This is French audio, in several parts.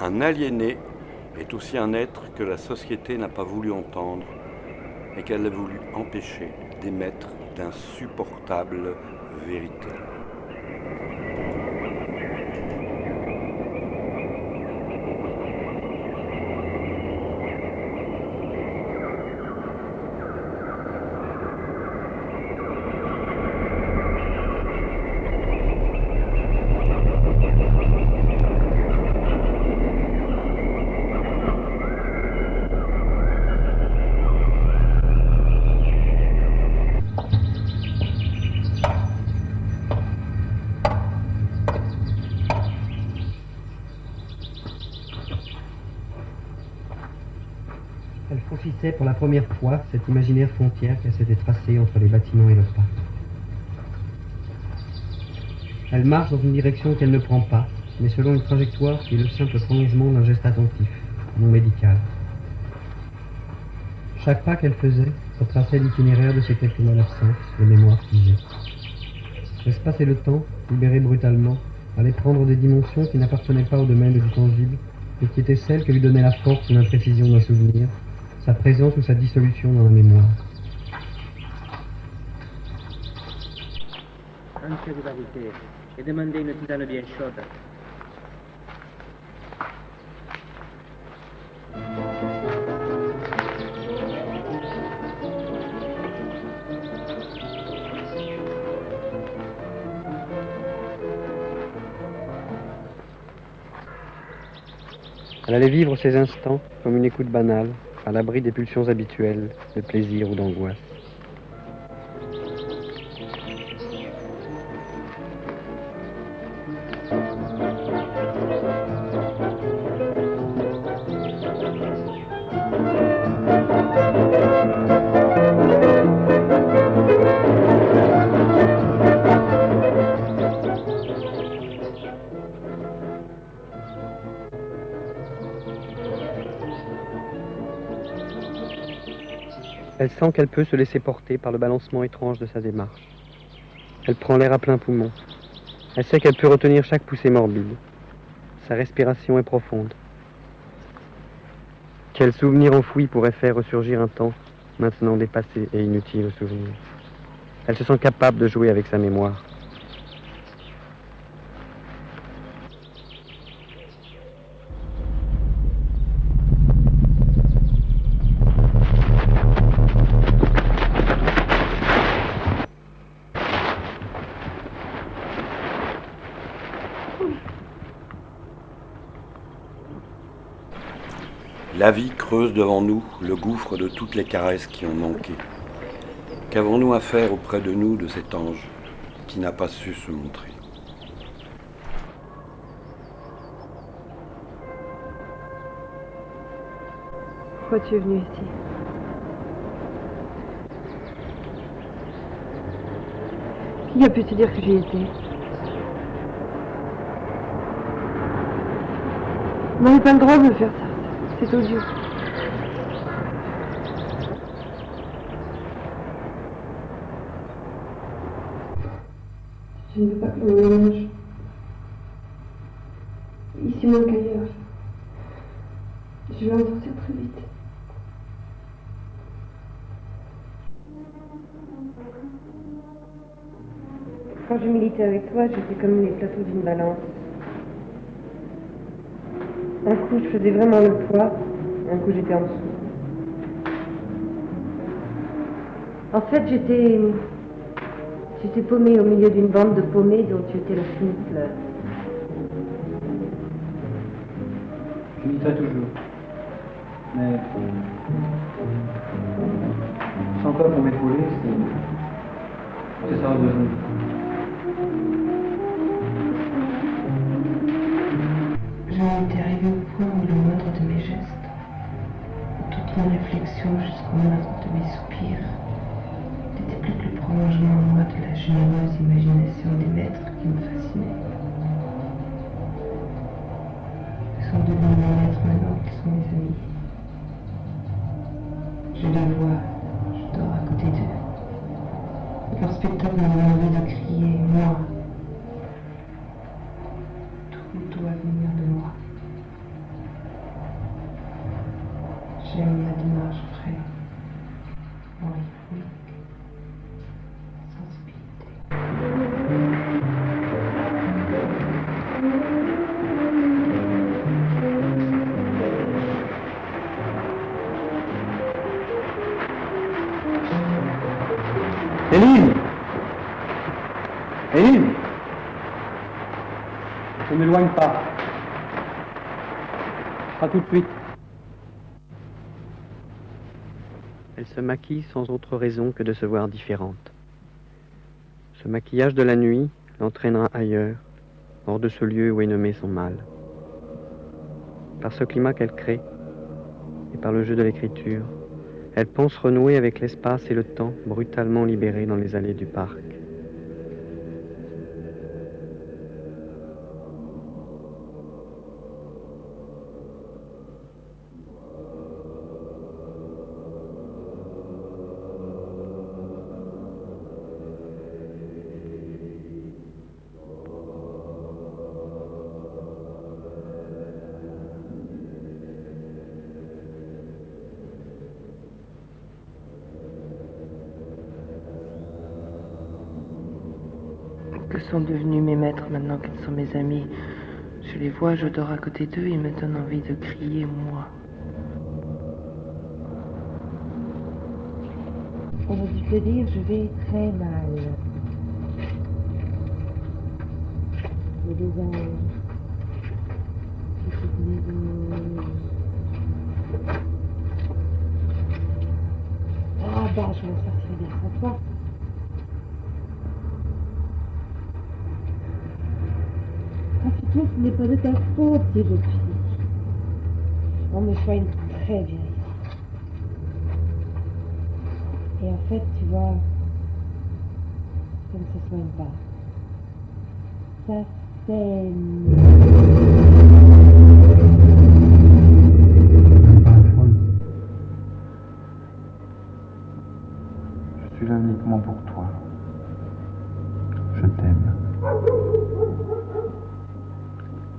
Un aliéné est aussi un être que la société n'a pas voulu entendre et qu'elle a voulu empêcher d'émettre d'insupportables vérités. Elle franchissait pour la première fois cette imaginaire frontière qu'elle s'était tracée entre les bâtiments et le parc. Elle marche dans une direction qu'elle ne prend pas, mais selon une trajectoire qui est le simple prolongement d'un geste attentif, non médical. Chaque pas qu'elle faisait retraçait l'itinéraire de ces quelques mois d'absence, les mémoires figées. L'espace et le temps, libérés brutalement, allaient prendre des dimensions qui n'appartenaient pas au domaine du tangible, et qui étaient celles que lui donnait la force ou l'imprécision d'un souvenir, sa présence ou sa dissolution dans la mémoire. Ansia di vérité, et demandez une tisane bien chaude. Elle allait vivre ces instants comme une écoute banale, à l'abri des pulsions habituelles, de plaisir ou d'angoisse. Elle sent qu'elle peut se laisser porter par le balancement étrange de sa démarche. Elle prend l'air à plein poumon. Elle sait qu'elle peut retenir chaque poussée morbide. Sa respiration est profonde. Quel souvenir enfoui pourrait faire ressurgir un temps maintenant dépassé et inutile au souvenir. Elle se sent capable de jouer avec sa mémoire. La vie creuse devant nous le gouffre de toutes les caresses qui ont manqué. Qu'avons-nous à faire auprès de nous de cet ange qui n'a pas su se montrer? Pourquoi tu es venu ici? Qui a pu te dire que j'y étais? Vous n'avez pas le droit de me faire ça. C'est odieux. Je ne veux pas que l'on mélange. Ici moins qu'ailleurs. Je vais en sortir très vite. Quand je militais avec toi, j'étais comme les plateaux d'une balance. Un coup, je faisais vraiment le poids, un coup, j'étais en dessous. En fait, j'étais paumée au milieu d'une bande de paumés dont tu étais le fine fleur. Je dis ça toujours. Mais sans toi pour m'épauler, c'est ça besoin. J'en étais arrivée au point où le moindre de mes gestes, toute mon réflexion jusqu'au moindre de mes soupirs, n'était plus que le prolongement en moi de la généreuse imagination des maîtres qui me fascinaient. Ils sont devenus mes maîtres maintenant qu'ils sont mes amis. Je les vois, je dors à côté d'eux. Leur spectacle me donne envie de crier, moi. Tout doit venir de moi. J'aime la démarche vraie, originale, sensibilité. Éline! Éline! Ne m'éloigne pas. À tout de suite. Elle se maquille sans autre raison que de se voir différente. Ce maquillage de la nuit l'entraînera ailleurs, hors de ce lieu où est nommé son mal. Par ce climat qu'elle crée, et par le jeu de l'écriture, elle pense renouer avec l'espace et le temps brutalement libérés dans les allées du parc. Que sont devenus mes maîtres maintenant qu'ils sont mes amis? Je les vois, je dors à côté d'eux, ils me donnent envie de crier, moi. J'aurais dû te dire, je vais très mal. Le désert. Ah bah, je vais sortir des fois. Toi, ce n'est pas de ta faute si je suis. On me soigne très bien ici. Et en fait, tu vois, ça ne se soigne pas. Ça saigne. Je suis là uniquement pour toi. Je t'aime.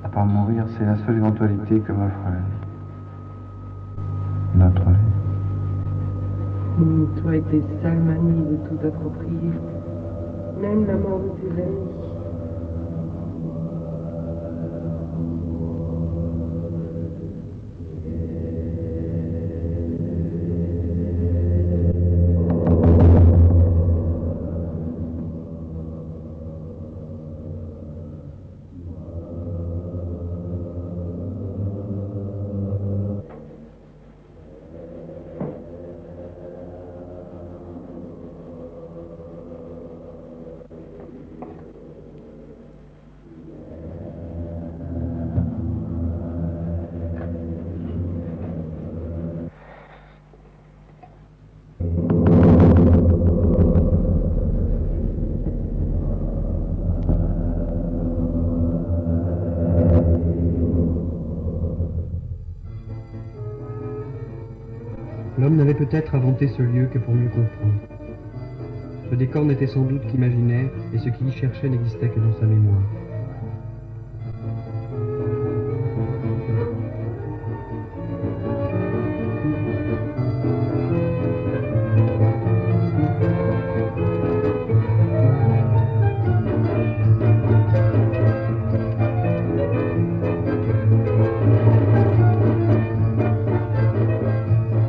À part mourir, c'est la seule éventualité que m'offre notre vie. Toi et tes sales manies de tout approprier. Même la mort de tes amis. L'homme n'avait peut-être inventé ce lieu que pour mieux comprendre. Ce décor n'était sans doute qu'imaginaire, et ce qu'il y cherchait n'existait que dans sa mémoire.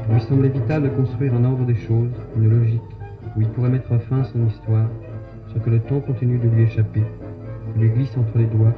Il lui semblait vital de construire un ordre des choses, une logique, où il pourrait mettre fin à son histoire, sans que le temps continue de lui échapper, qui lui glisse entre les doigts.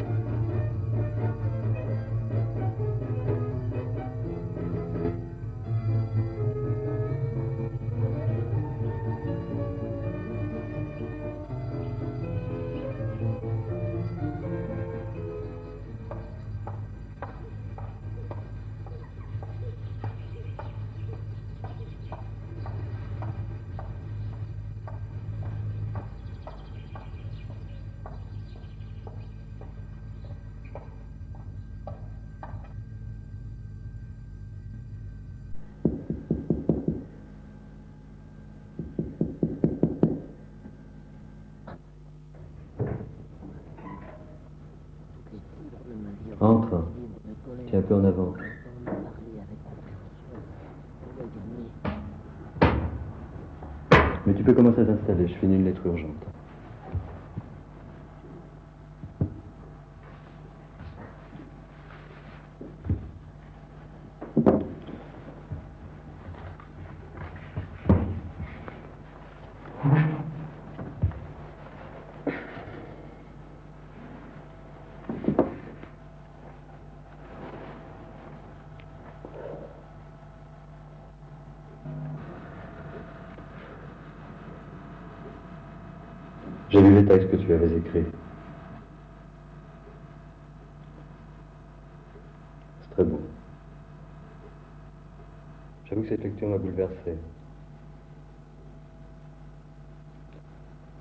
Entre. Tiens un peu en avant. Mais tu peux commencer à t'installer, je finis une lettre urgente. J'ai lu les textes que tu avais écrits. C'est très beau. J'avoue que cette lecture m'a bouleversé.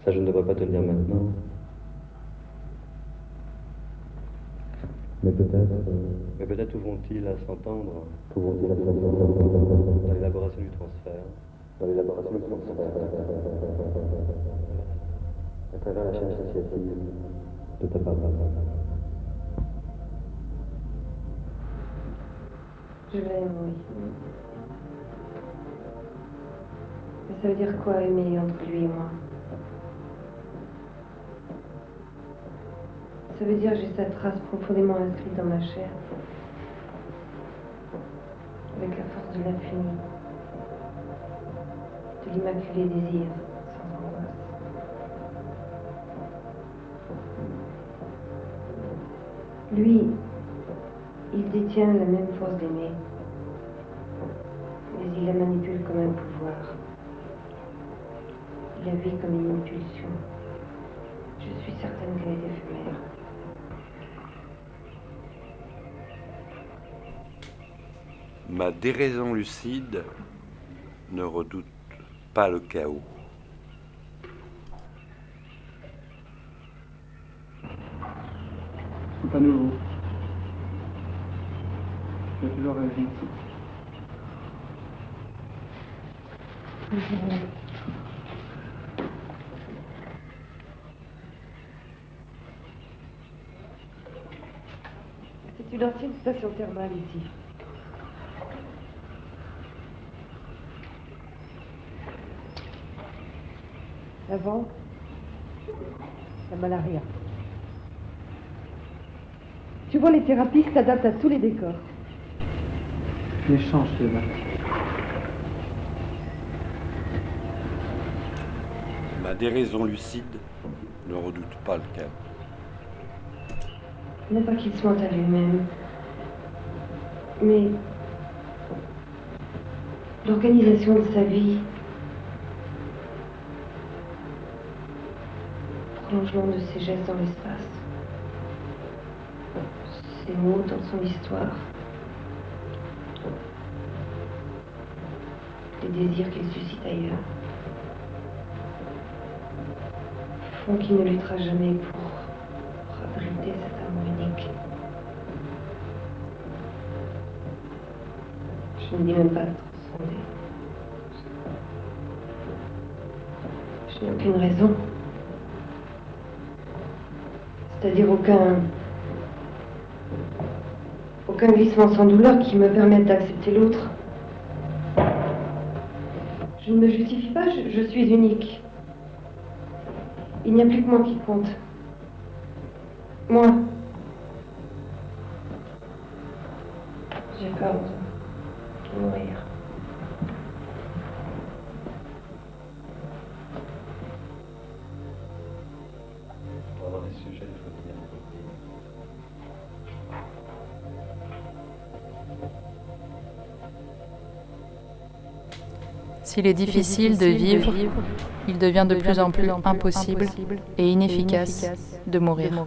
Ça, je ne devrais pas te le dire maintenant. Mais peut-être où vont-ils à s'entendre? Où vont-ils à s'entendre? Dans l'élaboration du transfert. Dans l'élaboration du transfert. À travers la chaîne associative de ta part. Je l'aime, oui. Mais ça veut dire quoi aimer entre lui et moi? Ça veut dire que j'ai cette trace profondément inscrite dans ma chair, avec la force de l'infini, de l'immaculé désir, sans angoisse. Lui, il détient la même force d'aimer, mais il la manipule comme un pouvoir. Il la vit comme une impulsion. Je suis certaine qu'elle est éphémère. Ma déraison lucide ne redoute pas le chaos. C'est pas nouveau. Tu as toujours réagi ainsi. C'est une ancienne station thermale ici. Avant, la malaria. Tu vois, les thérapies s'adaptent à tous les décors. L'échange, c'est là. Ma déraison lucide ne redoute pas le chaos. Non pas qu'il soit à lui-même, mais l'organisation de sa vie, prolongement de ses gestes dans l'espace, ses mots dans son histoire, les désirs qu'il suscite ailleurs, font qu'il ne luttera jamais pour abriter cet amour unique. Je ne dis même pas transcender. Je n'ai aucune raison. C'est-à-dire aucun glissement sans douleur qui me permette d'accepter l'autre. Je ne me justifie pas, je suis unique. Il n'y a plus que moi qui compte. Moi. J'ai peur de mourir. On va avoir des sujets, il faut tenir. S'il est difficile de vivre, il devient de plus en plus impossible et inefficace de mourir.